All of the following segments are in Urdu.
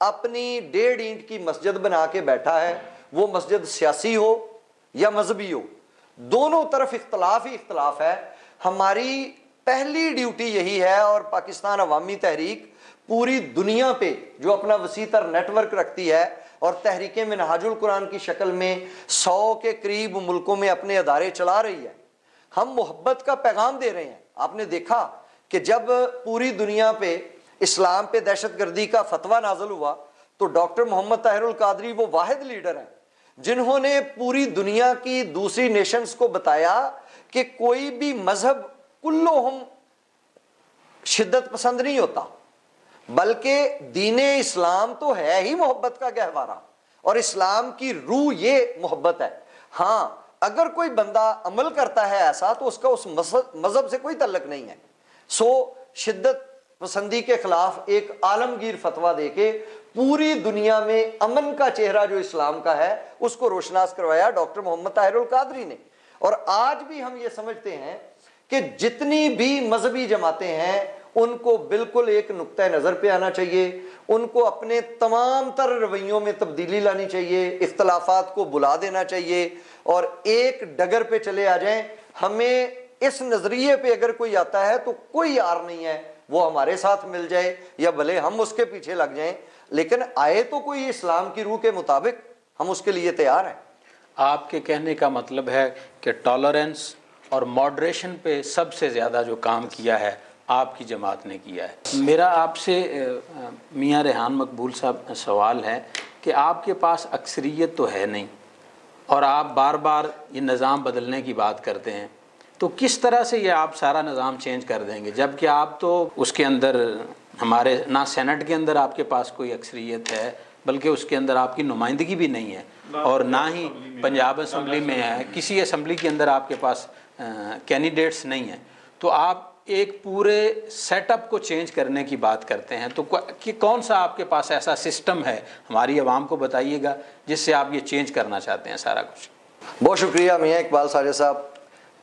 اپنی 1.5 اینٹ کی مسجد بنا کے بیٹھا ہے، وہ مسجد سیاسی ہو یا مذہبی ہو، دونوں طرف اختلاف ہی اختلاف ہے۔ ہماری پہلی ڈیوٹی یہی ہے، اور پاکستان عوامی تحریک پوری دنیا پہ جو اپنا وسیع تر نیٹ ورک رکھتی ہے اور تحریک منہاج القرآن کی شکل میں 100 کے قریب ملکوں میں اپنے ادارے چلا رہی ہے، ہم محبت کا پیغام دے رہے ہیں۔ آپ نے دیکھا کہ جب پوری دنیا پہ اسلام پہ دہشت گردی کا فتویٰ نازل ہوا تو ڈاکٹر محمد طاہر القادری وہ واحد لیڈر ہیں جنہوں نے پوری دنیا کی دوسری نیشنز کو بتایا کہ کوئی بھی مذہب کلہم شدت پسند نہیں ہوتا، بلکہ دین اسلام تو ہے ہی محبت کا گہوارہ، اور اسلام کی روح یہ محبت ہے۔ ہاں اگر کوئی بندہ عمل کرتا ہے ایسا تو اس کا اس مذہب سے کوئی تعلق نہیں ہے۔ سو شدت پسندی کے خلاف ایک عالمگیر فتویٰ دے کے پوری دنیا میں امن کا چہرہ جو اسلام کا ہے اس کو روشناس کروایا ڈاکٹر محمد طاہر القادری نے۔ اور آج بھی ہم یہ سمجھتے ہیں کہ جتنی بھی مذہبی جماعتیں ہیں ان کو بالکل ایک نقطہ نظر پہ آنا چاہیے، ان کو اپنے تمام تر رویوں میں تبدیلی لانی چاہیے، اختلافات کو بلا دینا چاہیے اور ایک ڈگر پہ چلے آ جائیں۔ ہمیں اس نظریے پہ اگر کوئی آتا ہے تو کوئی یار نہیں ہے، وہ ہمارے ساتھ مل جائے یا بھلے ہم اس کے پیچھے لگ جائیں، لیکن آئے تو کوئی اسلام کی روح کے مطابق، ہم اس کے لیے تیار ہیں۔ آپ کے کہنے کا مطلب ہے کہ ٹالرنس اور ماڈریشن پہ سب سے زیادہ جو کام کیا ہے آپ کی جماعت نے کیا ہے۔ میرا آپ سے میاں ریحان مقبول صاحب سوال ہے کہ آپ کے پاس اکثریت تو ہے نہیں اور آپ بار بار یہ نظام بدلنے کی بات کرتے ہیں، تو کس طرح سے یہ آپ سارا نظام چینج کر دیں گے جبکہ آپ تو اس کے اندر ہمارے نہ سینٹ کے اندر آپ کے پاس کوئی اکثریت ہے بلکہ اس کے اندر آپ کی نمائندگی بھی نہیں ہے اور نہ ہی پنجاب اسمبلی میں ہے، کسی اسمبلی کے اندر آپ کے پاس کینڈیڈیٹس نہیں ہیں، تو آپ ایک پورے سیٹ اپ کو چینج کرنے کی بات کرتے ہیں، تو کون سا آپ کے پاس ایسا سسٹم ہے ہماری عوام کو بتائیے گا جس سے آپ یہ چینج کرنا چاہتے ہیں سارا کچھ؟ بہت شکریہ میاں اقبال ساجد صاحب۔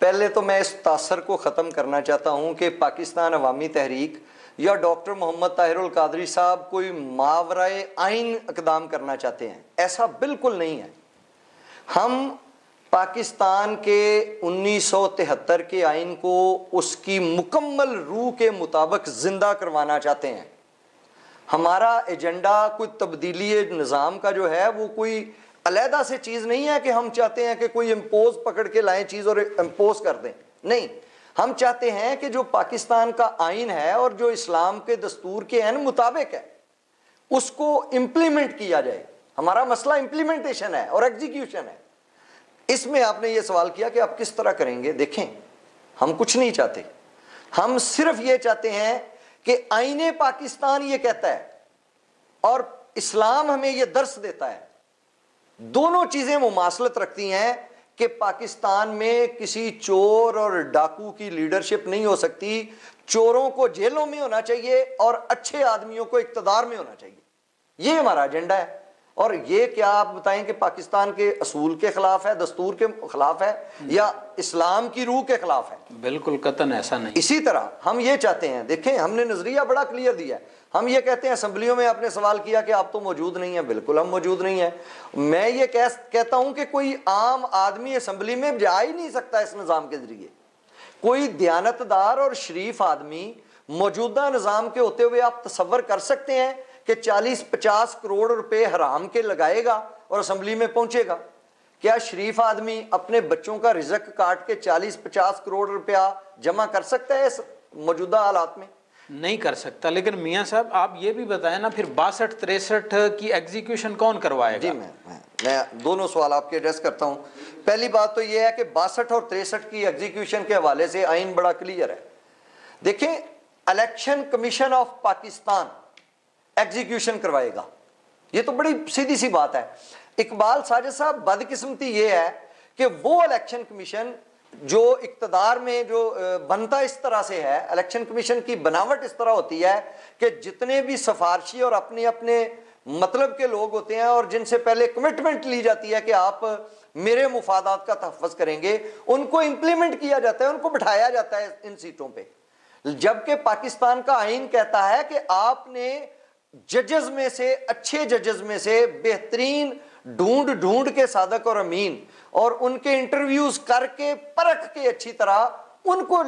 پہلے تو میں اس تاثر کو ختم کرنا چاہتا ہوں کہ پاکستان عوامی تحریک یا ڈاکٹر محمد طاہر القادری صاحب کوئی ماورائے آئین اقدام کرنا چاہتے ہیں، ایسا بالکل نہیں ہے۔ ہم پاکستان کے 1973 کے آئین کو اس کی مکمل روح کے مطابق زندہ کروانا چاہتے ہیں۔ ہمارا ایجنڈا کوئی تبدیلی نظام کا جو ہے وہ کوئی علیحدہ سے چیز نہیں ہے کہ ہم چاہتے ہیں کہ کوئی امپوز پکڑ کے لائیں چیز اور امپوز کر دیں، نہیں، ہم چاہتے ہیں کہ جو پاکستان کا آئین ہے اور جو اسلام کے دستور کے عین مطابق ہے اس کو امپلیمنٹ کیا جائے۔ ہمارا مسئلہ امپلیمنٹیشن ہے اور ایگزیکیوشن ہے۔ اس میں آپ نے یہ سوال کیا کہ آپ کس طرح کریں گے، دیکھیں ہم کچھ نہیں چاہتے، ہم صرف یہ چاہتے ہیں کہ آئین پاکستان یہ کہتا ہے اور اسلام ہمیں یہ درس دیتا ہے، دونوں چیزیں مماثلت رکھتی ہیں کہ پاکستان میں کسی چور اور ڈاکو کی لیڈرشپ نہیں ہو سکتی، چوروں کو جیلوں میں ہونا چاہیے اور اچھے آدمیوں کو اقتدار میں ہونا چاہیے، یہ ہمارا ایجنڈا ہے۔ اور یہ کیا آپ بتائیں کہ پاکستان کے اصول کے خلاف ہے، دستور کے خلاف ہے یا اسلام کی روح کے خلاف ہے؟ بالکل قطعاً ایسا نہیں۔ اسی طرح ہم یہ چاہتے ہیں، دیکھیں ہم نے نظریہ بڑا کلیئر دیا ہے، ہم یہ کہتے ہیں اسمبلیوں میں آپ نے سوال کیا کہ آپ تو موجود نہیں ہیں، بالکل ہم موجود نہیں ہیں۔ میں یہ کہتا ہوں کہ کوئی عام آدمی اسمبلی میں جا ہی نہیں سکتا اس نظام کے ذریعے۔ کوئی دیانتدار اور شریف آدمی موجودہ نظام کے ہوتے ہوئے آپ تصور کر سکتے ہیں کہ 40-50 کروڑ روپے حرام کے لگائے گا اور اسمبلی میں پہنچے گا؟ کیا شریف آدمی اپنے بچوں کا رزق کاٹ کے 40-50 کروڑ روپیہ جمع کر سکتا ہے اس موجودہ حالات میں؟ نہیں کر سکتا۔ لیکن میاں صاحب آپ یہ بھی بتائیں نا، پھر 62-63 کی ایگزیکیوشن کون کروائے گا؟ جی میں دونوں سوال آپ کے ایڈریس کرتا ہوں۔ پہلی بات تو یہ ہے کہ 62 اور 63 کی ایگزیکیوشن کے حوالے سے آئین بڑا کلیئر ہے۔ دیکھیں election commission of Pakistan execution کروائے گا، یہ تو بڑی سیدھی سی بات ہے۔ اقبال ساجد صاحب بدقسمتی یہ ہے کہ وہ الیکشن کمیشن جو اقتدار میں جو بنتا اس طرح سے ہے، الیکشن کمیشن کی بناوٹ اس طرح ہوتی ہے کہ جتنے بھی سفارشی اور اپنے اپنے مطلب کے لوگ ہوتے ہیں اور جن سے پہلے کمٹمنٹ لی جاتی ہے کہ آپ میرے مفادات کا تحفظ کریں گے، ان کو امپلیمنٹ کیا جاتا ہے، ان کو بٹھایا جاتا ہے ان سیٹوں پہ۔ جبکہ پاکستان کا آئین کہتا ہے کہ آپ نے ججز میں سے، اچھے ججز میں سے بہترین ڈھونڈ کے صادق اور امین، اور ان کے انٹرویوز کر کے پرکھ کے اچھی طرح ان کو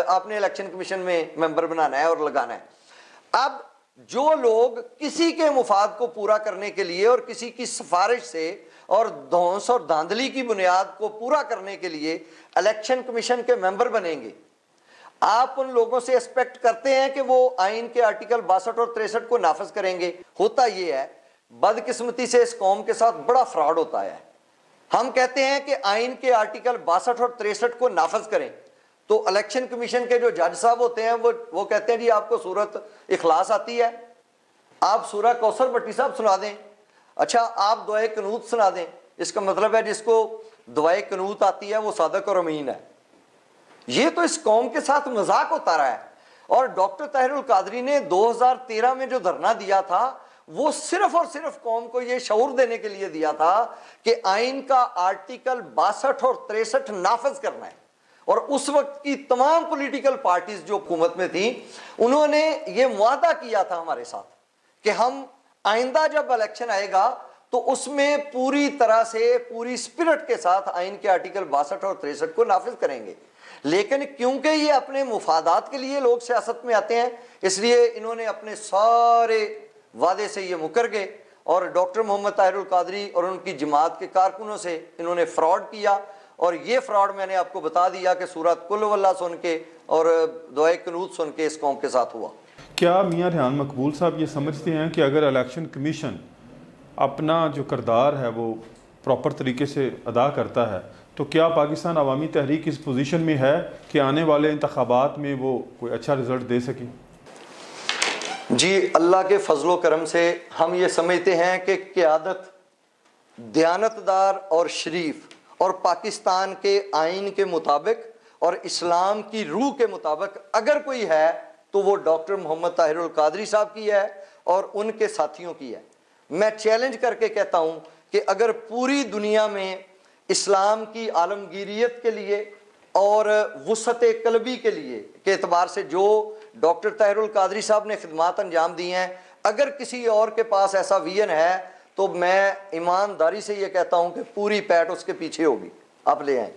آپ نے الیکشن کمیشن میں ممبر بنانا ہے اور لگانا ہے۔ اب جو لوگ کسی کے مفاد کو پورا کرنے کے لیے اور کسی کی سفارش سے اور دھونس اور دھاندلی کی بنیاد کو پورا کرنے کے لیے الیکشن کمیشن کے ممبر بنیں گے، آپ ان لوگوں سے ایکسپیکٹ کرتے ہیں کہ وہ آئین کے آرٹیکل 62 اور 63 کو نافذ کریں گے؟ ہوتا یہ ہے، بدقسمتی سے اس قوم کے ساتھ بڑا فراڈ ہوتا ہے۔ ہم کہتے ہیں کہ آئین کے آرٹیکل 62 اور 63 کو نافذ کریں، تو الیکشن کمیشن کے جو جج صاحب ہوتے ہیں وہ کہتے ہیں جی آپ کو سورت اخلاص آتی ہے، آپ سورہ کوثر بٹی صاحب سنا دیں، اچھا آپ دعائے قنوت سنا دیں۔ اس کا مطلب ہے جس کو دعائے قنوت آتی ہے وہ صادق اور امین ہے۔ یہ تو اس قوم کے ساتھ مذاق ہوتا رہا ہے۔ اور ڈاکٹر طاہر القادری نے 2013 میں جو دھرنا دیا تھا وہ صرف اور صرف قوم کو یہ شعور دینے کے لیے دیا تھا کہ آئین کا آرٹیکل 62 اور 63 نافذ کرنا ہے۔ اور اس وقت کی تمام پولیٹیکل پارٹیز جو حکومت میں تھیں انہوں نے یہ معاہدہ کیا تھا ہمارے ساتھ کہ ہم آئندہ جب الیکشن آئے گا تو اس میں پوری طرح سے پوری اسپرٹ کے ساتھ آئین کے آرٹیکل 62 اور 63 کو نافذ کریں گے۔ لیکن کیونکہ یہ اپنے مفادات کے لیے لوگ سیاست میں آتے ہیں، اس لیے انہوں نے اپنے سارے وعدے سے یہ مکر گئے، اور ڈاکٹر محمد طاہر القادری اور ان کی جماعت کے کارکنوں سے انہوں نے فراڈ کیا۔ اور یہ فراڈ میں نے آپ کو بتا دیا کہ سورۃ قل ہو اللہ سن کے اور دعائے قنوت سن کے اس قوم کے ساتھ ہوا۔ کیا میاں ریحان مقبول صاحب یہ سمجھتے ہیں کہ اگر الیکشن کمیشن اپنا جو کردار ہے وہ پراپر طریقے سے ادا کرتا ہے تو کیا پاکستان عوامی تحریک اس پوزیشن میں ہے کہ آنے والے انتخابات میں وہ کوئی اچھا رزلٹ دے سکے؟ جی اللہ کے فضل و کرم سے ہم یہ سمجھتے ہیں کہ قیادت دیانتدار اور شریف اور پاکستان کے آئین کے مطابق اور اسلام کی روح کے مطابق اگر کوئی ہے تو وہ ڈاکٹر محمد طاہر القادری صاحب کی ہے اور ان کے ساتھیوں کی ہے۔ میں چیلنج کر کے کہتا ہوں کہ اگر پوری دنیا میں اسلام کی عالمگیریت کے لیے اور وسعت قلبی کے لیے کے اعتبار سے جو ڈاکٹر طاہر القادری صاحب نے خدمات انجام دی ہیں، اگر کسی اور کے پاس ایسا ویژن ہے تو میں ایمانداری سے یہ کہتا ہوں کہ پوری پیٹ اس کے پیچھے ہوگی، آپ لے آئیں۔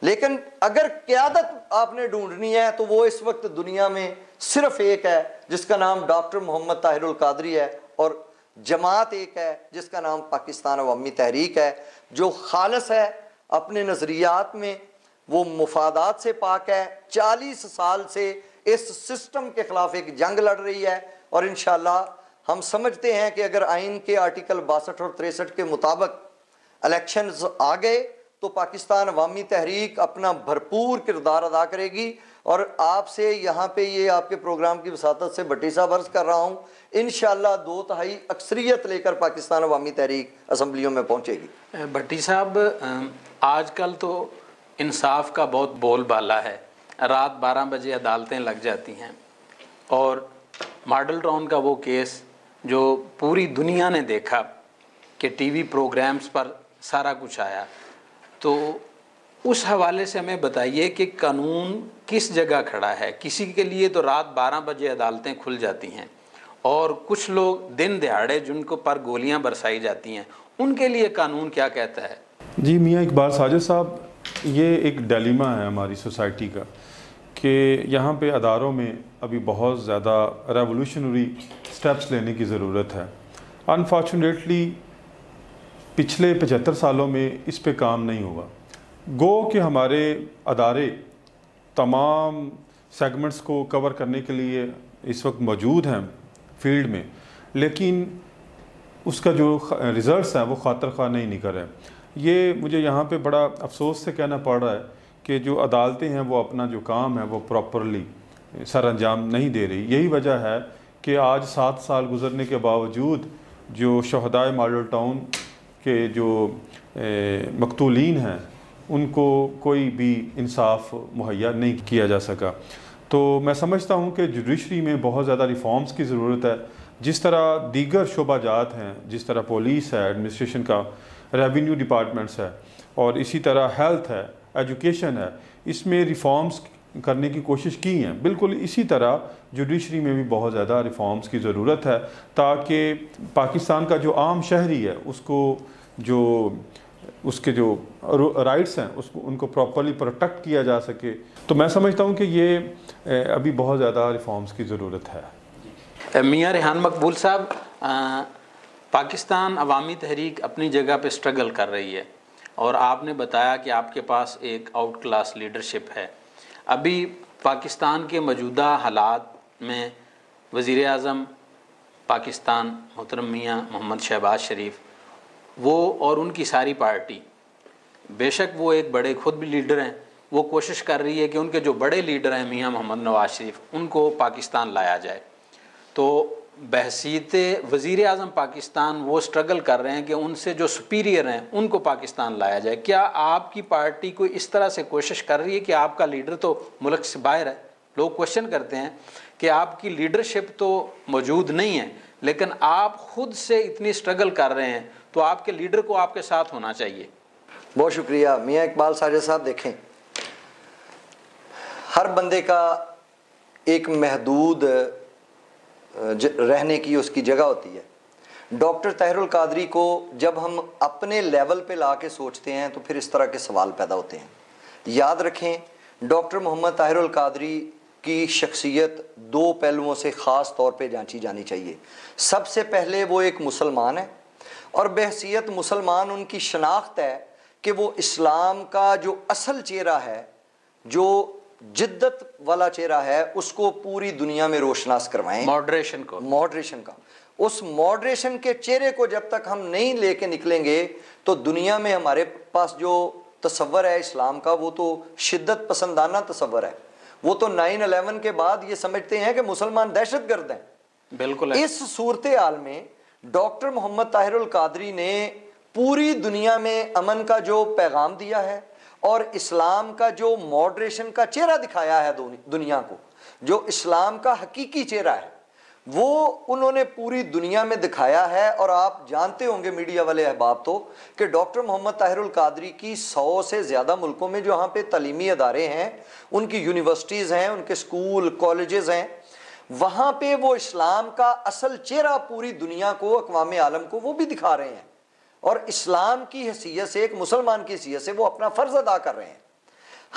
لیکن اگر قیادت آپ نے ڈھونڈنی ہے تو وہ اس وقت دنیا میں صرف ایک ہے جس کا نام ڈاکٹر محمد طاہر القادری ہے، اور جماعت ایک ہے جس کا نام پاکستان عوامی تحریک ہے، جو خالص ہے اپنے نظریات میں، وہ مفادات سے پاک ہے، 40 سال سے اس سسٹم کے خلاف ایک جنگ لڑ رہی ہے، اور انشاءاللہ ہم سمجھتے ہیں کہ اگر آئین کے آرٹیکل 62 اور 63 کے مطابق الیکشنز آ گئے تو پاکستان عوامی تحریک اپنا بھرپور کردار ادا کرے گی۔ اور آپ سے یہاں پہ یہ آپ کے پروگرام کی وساطت سے بھٹی صاحب عرض کر رہا ہوں، انشاءاللہ 2/3 اکثریت لے کر پاکستان عوامی تحریک اسمبلیوں میں پہنچے گی۔ بھٹی صاحب، آج کل تو انصاف کا بہت بول بالا ہے، رات 12 بجے عدالتیں لگ جاتی ہیں، اور ماڈل ٹاؤن کا وہ کیس جو پوری دنیا نے دیکھا کہ ٹی وی پروگرامز پر سارا کچھ آیا، تو اس حوالے سے ہمیں بتائیے کہ قانون کس جگہ کھڑا ہے؟ کسی کے لیے تو رات 12 بجے عدالتیں کھل جاتی ہیں، اور کچھ لوگ دن دہاڑے جن کو پر گولیاں برسائی جاتی ہیں، ان کے لیے قانون کیا کہتا ہے؟ جی میاں اقبال ساجد صاحب، یہ ایک ڈیلیما ہے ہماری سوسائٹی کا کہ یہاں پہ اداروں میں ابھی بہت زیادہ ریولوشنری سٹیپس لینے کی ضرورت ہے۔ انفارچونیٹلی پچھلے 75 سالوں میں اس پہ کام نہیں ہوا۔ گو کہ ہمارے ادارے تمام سیگمنٹس کو کور کرنے کے لیے اس وقت موجود ہیں فیلڈ میں، لیکن اس کا جو ریزلٹس ہیں وہ خاطر خواہ نہیں نکل رہے۔ یہ مجھے یہاں پہ بڑا افسوس سے کہنا پڑ رہا ہے کہ جو عدالتیں ہیں وہ اپنا جو کام ہے وہ پراپرلی سر انجام نہیں دے رہی۔ یہی وجہ ہے کہ آج 7 سال گزرنے کے باوجود جو شہدائے ماڈل ٹاؤن کے جو مقتولین ہیں ان کو کوئی بھی انصاف مہیا نہیں کیا جا سکا۔ تو میں سمجھتا ہوں کہ جوڈیشری میں بہت زیادہ ریفارمز کی ضرورت ہے، جس طرح دیگر شعبہ جات ہیں، جس طرح پولیس ہے، ایڈمنسٹریشن کا ریونیو ڈپارٹمنٹس ہے، اور اسی طرح ہیلتھ ہے، ایجوکیشن ہے، اس میں ریفارمز کرنے کی کوشش کی ہیں. بالکل اسی طرح جوڈیشری میں بھی بہت زیادہ ریفارمز کی ضرورت ہے تاکہ پاکستان کا جو عام شہری ہے اس کو جو اس کے جو رائٹس ہیں ان کو پراپرلی پروٹیکٹ کیا جا سکے. تو میں سمجھتا ہوں کہ یہ ابھی بہت زیادہ ریفارمز کی ضرورت ہے. میاں ریحان مقبول صاحب، پاکستان عوامی تحریک اپنی جگہ پہ سٹرگل کر رہی ہے اور آپ نے بتایا کہ آپ کے پاس ایک آؤٹ کلاس لیڈرشپ ہے. ابھی پاکستان کے موجودہ حالات میں وزیر اعظم پاکستان محترم میاں محمد شہباز شریف وہ اور ان کی ساری پارٹی، بے شک وہ ایک بڑے خود بھی لیڈر ہیں، وہ کوشش کر رہی ہے کہ ان کے جو بڑے لیڈر ہیں میاں محمد نواز شریف ان کو پاکستان لایا جائے. تو بحیثیت وزیر اعظم پاکستان وہ سٹرگل کر رہے ہیں کہ ان سے جو سپیریئر ہیں ان کو پاکستان لایا جائے. کیا آپ کی پارٹی کو اس طرح سے کوشش کر رہی ہے کہ آپ کا لیڈر تو ملک سے باہر ہے؟ لوگ کوشچن کرتے ہیں کہ آپ کی لیڈرشپ تو موجود نہیں ہے لیکن آپ خود سے اتنی سٹرگل کر رہے ہیں تو آپ کے لیڈر کو آپ کے ساتھ ہونا چاہیے. بہت شکریہ میاں اقبال ساجد صاحب. دیکھیں، ہر بندے کا ایک محدود رہنے کی اس کی جگہ ہوتی ہے. ڈاکٹر طاہر القادری کو جب ہم اپنے لیول پہ لا کے سوچتے ہیں تو پھر اس طرح کے سوال پیدا ہوتے ہیں. یاد رکھیں، ڈاکٹر محمد طاہر القادری کی شخصیت دو پہلوؤں سے خاص طور پہ جانچی جانی چاہیے. سب سے پہلے وہ ایک مسلمان ہے اور بحیثیت مسلمان ان کی شناخت ہے کہ وہ اسلام کا جو اصل چہرہ ہے، جو جدت والا چہرہ ہے، اس کو پوری دنیا میں روشناس کروائیں. ماڈریشن کا اس ماڈریشن کے چہرے کو جب تک ہم نہیں لے کے نکلیں گے تو دنیا میں ہمارے پاس جو تصور ہے اسلام کا وہ تو شدت پسندانہ تصور ہے. وہ تو 9/11 کے بعد یہ سمجھتے ہیں کہ مسلمان دہشت گرد ہیں. بالکل. اس صورتحال میں ڈاکٹر محمد طاہر القادری نے پوری دنیا میں امن کا جو پیغام دیا ہے اور اسلام کا جو ماڈریشن کا چہرہ دکھایا ہے دنیا کو، جو اسلام کا حقیقی چہرہ ہے، وہ انہوں نے پوری دنیا میں دکھایا ہے. اور آپ جانتے ہوں گے میڈیا والے احباب تو کہ ڈاکٹر محمد طاہر القادری کی 100 سے زیادہ ملکوں میں جہاں پہ تعلیمی ادارے ہیں، ان کی یونیورسٹیز ہیں، ان کے سکول کالجز ہیں، وہاں پہ وہ اسلام کا اصل چہرہ پوری دنیا کو، اقوام عالم کو وہ بھی دکھا رہے ہیں اور اسلام کی حیثیت سے، ایک مسلمان کی حیثیت سے وہ اپنا فرض ادا کر رہے ہیں.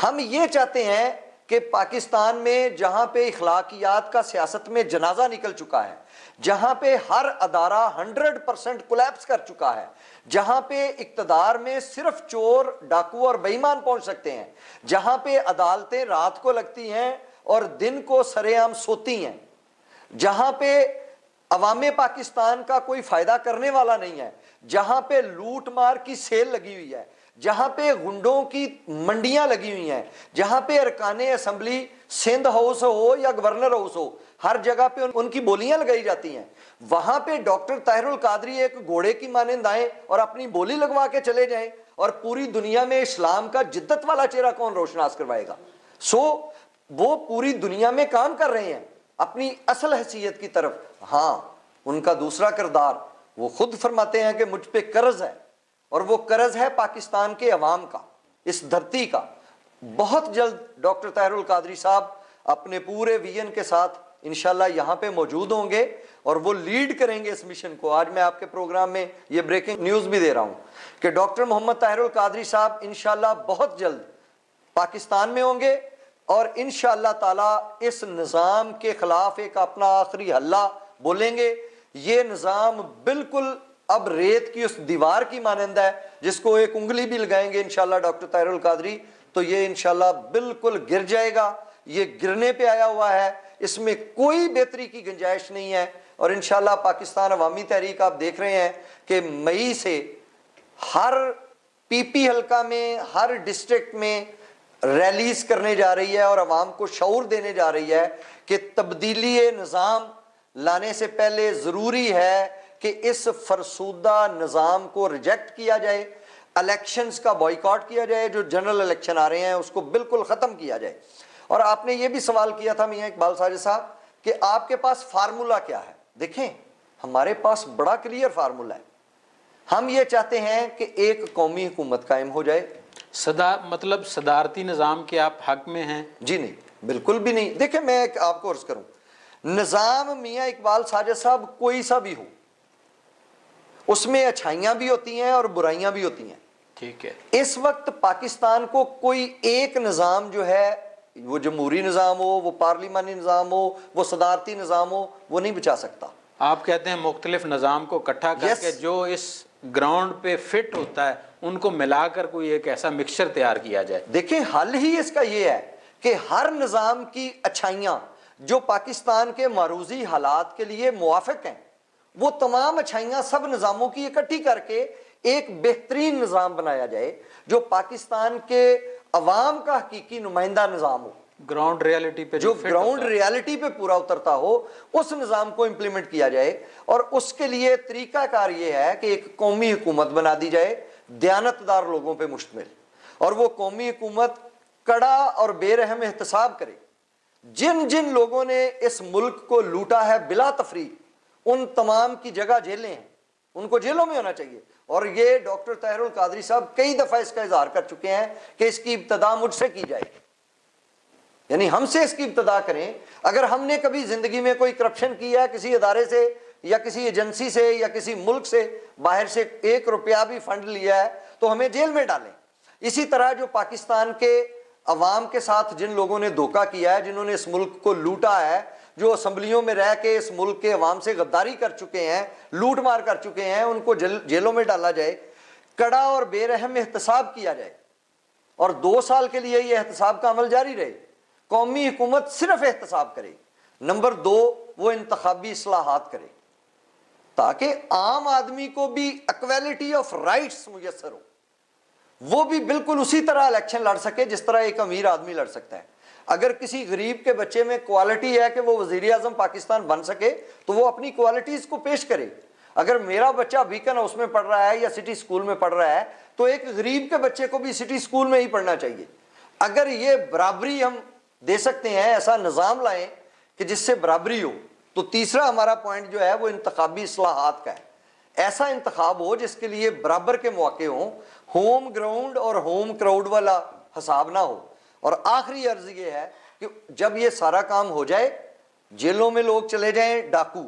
ہم یہ چاہتے ہیں کہ پاکستان میں جہاں پہ اخلاقیات کا سیاست میں جنازہ نکل چکا ہے، جہاں پہ ہر ادارہ 100% کولیپس کر چکا ہے، جہاں پہ اقتدار میں صرف چور، ڈاکو اور بے ایمان پہنچ سکتے ہیں، جہاں پہ عدالتیں رات کو لگتی ہیں اور دن کو سرے عام سوتی ہیں، جہاں پہ عوام پاکستان کا کوئی فائدہ کرنے والا نہیں ہے، جہاں پہ لوٹ مار کی سیل لگی ہوئی ہے، جہاں پہ گنڈوں کی منڈیاں لگی ہوئی ہیں، جہاں پہ ارکان اسمبلی سندھ ہاؤس ہو یا گورنر ہاؤس ہو، ہر جگہ پہ ان کی بولیاں لگائی جاتی ہیں، وہاں پہ ڈاکٹر طاہر القادری ایک گھوڑے کی مانند آئیں اور اپنی بولی لگوا کے چلے جائیں اور پوری دنیا میں اسلام کا جدت والا چہرہ کون روشناس کروائے گا؟ وہ پوری دنیا میں کام کر رہے ہیں اپنی اصل حیثیت کی طرف. ہاں، ان کا دوسرا کردار، وہ خود فرماتے ہیں کہ مجھ پہ قرض ہے اور وہ قرض ہے پاکستان کے عوام کا، اس دھرتی کا. بہت جلد ڈاکٹر طاہر القادری صاحب اپنے پورے ویژن کے ساتھ انشاءاللہ یہاں پہ موجود ہوں گے اور وہ لیڈ کریں گے اس مشن کو. آج میں آپ کے پروگرام میں یہ بریکنگ نیوز بھی دے رہا ہوں کہ ڈاکٹر محمد طاہر القادری صاحب انشاءاللہ بہت جلد پاکستان میں ہوں گے اور انشاءاللہ تعالی اس نظام کے خلاف ایک اپنا آخری حلہ بولیں گے. یہ نظام بالکل اب ریت کی اس دیوار کی مانند ہے جس کو ایک انگلی بھی لگائیں گے انشاءاللہ ڈاکٹر طاہر القادری تو یہ انشاءاللہ بالکل گر جائے گا. یہ گرنے پہ آیا ہوا ہے، اس میں کوئی بہتری کی گنجائش نہیں ہے. اور انشاءاللہ پاکستان عوامی تحریک آپ دیکھ رہے ہیں کہ مئی سے ہر پی پی حلقہ میں، ہر ڈسٹرکٹ میں ریلیز کرنے جا رہی ہے اور عوام کو شعور دینے جا رہی ہے کہ تبدیلی نظام لانے سے پہلے ضروری ہے کہ اس فرسودہ نظام کو ریجیکٹ کیا جائے، الیکشنز کا بائیکاٹ کیا جائے، جو جنرل الیکشن آ رہے ہیں اس کو بالکل ختم کیا جائے. اور آپ نے یہ بھی سوال کیا تھا میاں اقبال ساجد صاحب کہ آپ کے پاس فارمولا کیا ہے. دیکھیں، ہمارے پاس بڑا کلیئر فارمولا ہے. ہم یہ چاہتے ہیں کہ ایک قومی حکومت قائم ہو جائے. مطلب صدارتی نظام کے آپ حق میں ہیں؟ جی نہیں. بالکل بھی نہیں. دیکھیں میں آپ کو عرض کروں, نظام میاں اقبال ساجد صاحب کوئی سا بھی ہو, اس میں اچھائیاں بھی ہوتی ہیں اور برائیاں بھی ہوتی ہیں. ٹھیک ہے. اس وقت پاکستان کو کوئی ایک نظام جو ہے, وہ جمہوری نظام ہو, وہ پارلیمانی نظام ہو, وہ صدارتی نظام ہو, وہ نہیں بچا سکتا. آپ کہتے ہیں مختلف نظام کو اکٹھا کر کے جو اس گراؤنڈ پہ فٹ ہوتا ہے ان کو ملا کر کوئی ایک ایسا مکسچر تیار کیا جائے. دیکھیں حل ہی اس کا یہ ہے کہ ہر نظام کی اچھائیاں جو پاکستان کے معروضی حالات کے لیے موافق ہیں, وہ تمام اچھائیاں سب نظاموں کی اکٹھی کر کے ایک بہترین نظام بنایا جائے جو پاکستان کے عوام کا حقیقی نمائندہ نظام ہو, گراؤنڈ ریالٹی پہ جو گراؤنڈ ریالٹی پہ پورا اترتا ہو. اس نظام کو امپلیمنٹ کیا جائے, اور اس کے لیے طریقہ کار یہ ہے کہ ایک قومی حکومت بنا دی جائے دیانتدار لوگوں پہ مشتمل, اور وہ قومی حکومت کڑا اور بے رحم احتساب کرے. جن جن لوگوں نے اس ملک کو لوٹا ہے بلا تفریق, ان تمام کی جگہ جیلیں ہیں, ان کو جیلوں میں ہونا چاہیے. اور یہ ڈاکٹر طاہر القادری صاحب کئی دفعہ اس کا اظہار کر چکے ہیں کہ اس کی ابتدا مجھ سے کی جائے, یعنی ہم سے اس کی ابتدا کریں. اگر ہم نے کبھی زندگی میں کوئی کرپشن کیا ہے کسی ادارے سے یا کسی ایجنسی سے یا کسی ملک سے باہر سے 1 روپیہ بھی فنڈ لیا ہے تو ہمیں جیل میں ڈالیں. اسی طرح جو پاکستان کے عوام کے ساتھ جن لوگوں نے دھوکہ کیا ہے, جنہوں نے اس ملک کو لوٹا ہے, جو اسمبلیوں میں رہ کے اس ملک کے عوام سے غداری کر چکے ہیں, لوٹ مار کر چکے ہیں, ان کو جیلوں میں ڈالا جائے, کڑا اور بے رحم احتساب کیا جائے, اور 2 سال کے لیے یہ احتساب کا عمل جاری رہے. قومی حکومت صرف احتساب کرے. نمبر 2, وہ انتخابی اصلاحات کرے تاکہ عام آدمی کو بھی اکویلٹی آف رائٹس میسر ہو, وہ بھی بالکل اسی طرح الیکشن لڑ سکے جس طرح ایک امیر آدمی لڑ سکتا ہے. اگر کسی غریب کے بچے میں کوالٹی ہے کہ وہ وزیر اعظم پاکستان بن سکے تو وہ اپنی کوالٹیز کو پیش کرے. اگر میرا بچہ بیکن ہاؤس میں پڑھ رہا ہے یا سٹی سکول میں پڑھ رہا ہے تو ایک غریب کے بچے کو بھی سٹی سکول میں ہی پڑھنا چاہیے. اگر یہ برابری ہم دے سکتے ہیں, ایسا نظام لائیں کہ جس سے برابری ہو, تو تیسرا ہمارا پوائنٹ جو ہے وہ انتخابی اصلاحات کا ہے. ایسا انتخاب ہو جس کے لیے برابر کے مواقع ہوں, ہوم گراؤنڈ اور ہوم کراؤڈ والا حساب نہ ہو. اور آخری عرض یہ ہے کہ جب یہ سارا کام ہو جائے, جیلوں میں لوگ چلے جائیں ڈاکو,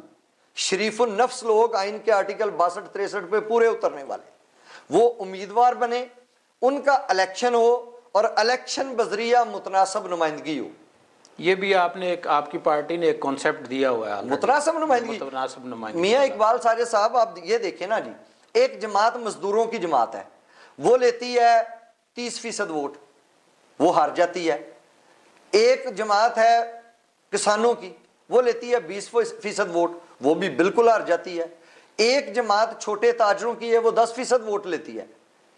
شریف النفس لوگ آئین کے آرٹیکل 62-63 پہ پورے اترنے والے, وہ امیدوار بنے, ان کا الیکشن ہو اور الیکشن بذریعہ متناسب نمائندگی ہو. یہ بھی آپ نے آپ کی پارٹی نے ایک کانسیپٹ دیا ہوا ہے, متناسب نمائندگی. میاں اقبال ساجد صاحب آپ یہ دیکھیں نا جی, ایک جماعت مزدوروں کی جماعت ہے, وہ لیتی ہے 30% ووٹ, وہ ہار جاتی ہے. ایک جماعت ہے کسانوں کی, وہ لیتی ہے 20% ووٹ, وہ بھی بالکل ہار جاتی ہے. ایک جماعت چھوٹے تاجروں کی ہے, وہ 10% ووٹ لیتی ہے,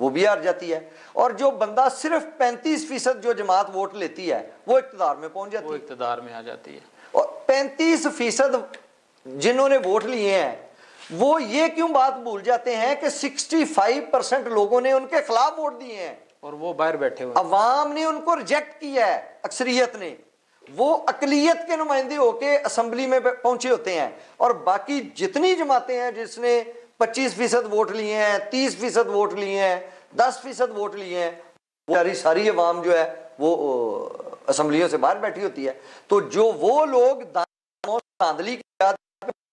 وہ بھی ہار جاتی ہے. اور جو بندہ صرف 35% جو جماعت ووٹ لیتی ہے وہ اقتدار میں پہنچ جاتی ہے, وہ اقتدار میں آ جاتی ہے. اور 35% جنہوں نے ووٹ لیے ہیں وہ یہ کیوں بات بھول جاتے ہیں کہ 65% لوگوں نے ان کے خلاف ووٹ دیے ہیں, اور وہ باہر بیٹھے ہوئے, عوام نے ان کو ریجیکٹ کیا ہے, اکثریت نے. وہ اقلیت کے نمائندے ہو کے اسمبلی میں پہنچے ہوتے ہیں, اور باقی جتنی جماعتیں ہیں جس نے 25% ووٹ لیے ہیں, 30% ووٹ لیے ہیں, 10% ووٹ لیے ہیں, ساری عوام جو ہے وہ اسمبلیوں سے باہر بیٹھی ہوتی ہے. تو جو وہ لوگ دھاندلی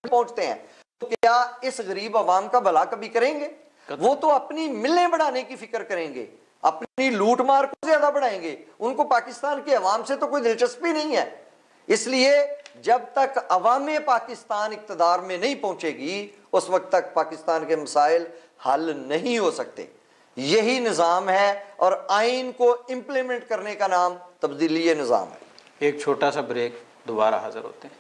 پہنچتے ہیں تو کیا اس غریب عوام کا بھلا کبھی کریں گے؟ وہ تو اپنی ملیں بڑھانے کی فکر کریں گے, اپنی لوٹ مار کو زیادہ بڑھائیں گے. ان کو پاکستان کے عوام سے تو کوئی دلچسپی نہیں ہے. اس لیے جب تک عوام پاکستان اقتدار میں نہیں پہنچے گی اس وقت تک پاکستان کے مسائل حل نہیں ہو سکتے. یہی نظام ہے, اور آئین کو امپلیمنٹ کرنے کا نام تبدیلی نظام ہے. ایک چھوٹا سا بریک, دوبارہ حاضر ہوتے ہیں.